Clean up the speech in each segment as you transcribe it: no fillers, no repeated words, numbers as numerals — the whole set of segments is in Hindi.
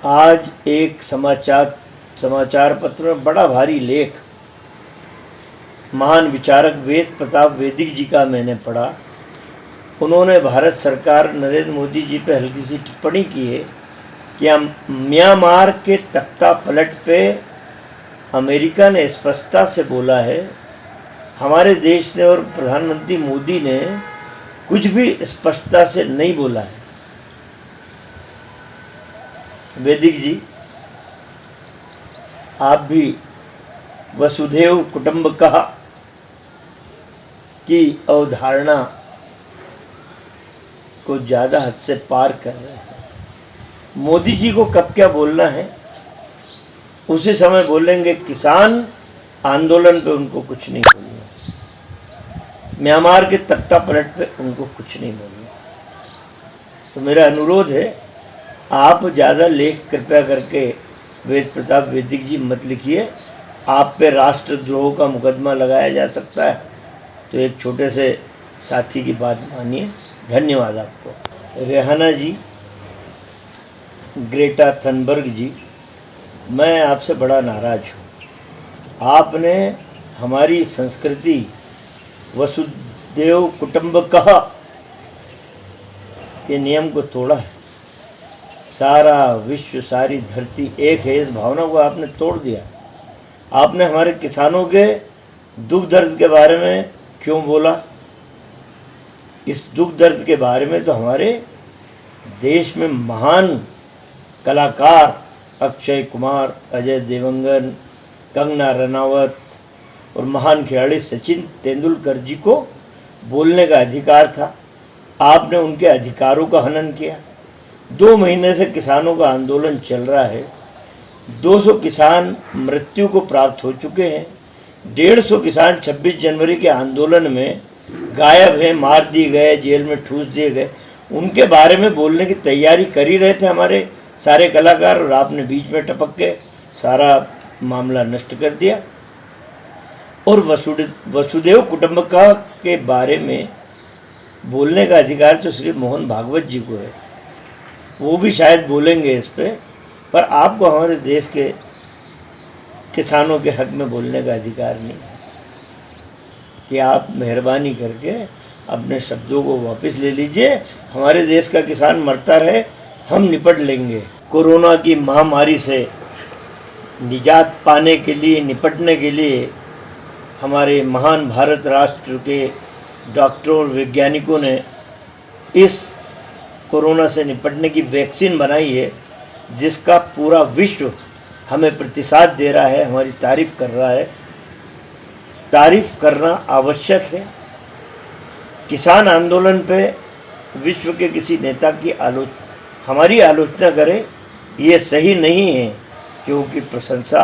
आज एक समाचार पत्र में बड़ा भारी लेख महान विचारक वेद प्रताप वैदिक जी का मैंने पढ़ा। उन्होंने भारत सरकार नरेंद्र मोदी जी पे हल्की सी टिप्पणी की है कि म्यांमार के तख्ता पलट पे अमेरिका ने स्पष्टता से बोला है, हमारे देश ने और प्रधानमंत्री मोदी ने कुछ भी स्पष्टता से नहीं बोला है। वैदिक जी, आप भी वसुधैव कुटुंबकः की अवधारणा को ज़्यादा हद से पार कर रहे हैं। मोदी जी को कब क्या बोलना है उसी समय बोलेंगे, किसान आंदोलन पे उनको कुछ नहीं बोलना, म्यांमार के तख्ता पलट पे उनको कुछ नहीं बोलना। तो मेरा अनुरोध है, आप ज़्यादा लेख कृपया करके वेद प्रताप वैदिक जी मत लिखिए। आप पे राष्ट्रद्रोह का मुकदमा लगाया जा सकता है, तो एक छोटे से साथी की बात मानिए। धन्यवाद आपको। रेहाना जी, ग्रेटा थनबर्ग जी, मैं आपसे बड़ा नाराज़ हूँ। आपने हमारी संस्कृति वसुधैव कुटुंबकः के नियम को तोड़ा है। सारा विश्व, सारी धरती एक है, इस भावना को आपने तोड़ दिया। आपने हमारे किसानों के दुख दर्द के बारे में क्यों बोला? इस दुख दर्द के बारे में तो हमारे देश में महान कलाकार अक्षय कुमार, अजय देवगन, कंगना रनावत और महान खिलाड़ी सचिन तेंदुलकर जी को बोलने का अधिकार था। आपने उनके अधिकारों का हनन किया। 2 महीने से किसानों का आंदोलन चल रहा है। 200 किसान मृत्यु को प्राप्त हो चुके हैं। 150 किसान 26 जनवरी के आंदोलन में गायब हैं, मार दिए गए, जेल में ठूस दिए गए। उनके बारे में बोलने की तैयारी कर ही रहे थे हमारे सारे कलाकार, और आपने बीच में टपक के सारा मामला नष्ट कर दिया। और वसुधैव कुटुंबकः के बारे में बोलने का अधिकार तो श्री मोहन भागवत जी को है, वो भी शायद बोलेंगे इस पर आपको हमारे देश के किसानों के हक में बोलने का अधिकार नहीं है। कि आप मेहरबानी करके अपने शब्दों को वापस ले लीजिए। हमारे देश का किसान मरता रहे, हम निपट लेंगे। कोरोना की महामारी से निजात पाने के लिए, निपटने के लिए हमारे महान भारत राष्ट्र के डॉक्टरों और वैज्ञानिकों ने इस कोरोना से निपटने की वैक्सीन बनाई है, जिसका पूरा विश्व हमें प्रतिसाद दे रहा है, हमारी तारीफ कर रहा है। तारीफ करना आवश्यक है। किसान आंदोलन पे विश्व के किसी नेता की हमारी आलोचना करे, ये सही नहीं है, क्योंकि प्रशंसा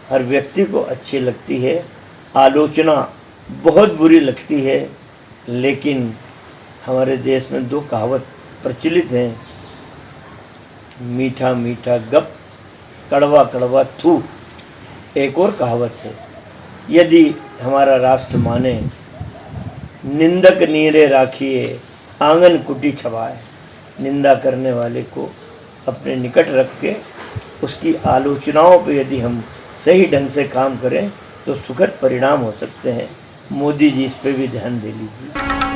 हर व्यक्ति को अच्छी लगती है, आलोचना बहुत बुरी लगती है। लेकिन हमारे देश में 2 कहावत प्रचलित हैं, मीठा मीठा गप, कड़वा कड़वा थू। एक और कहावत है, यदि हमारा राष्ट्र माने, निंदक नीरे राखिए, आंगन कुटी छवाए। निंदा करने वाले को अपने निकट रख के उसकी आलोचनाओं पे यदि हम सही ढंग से काम करें तो सुखद परिणाम हो सकते हैं। मोदी जी इस पे भी ध्यान दे लीजिए।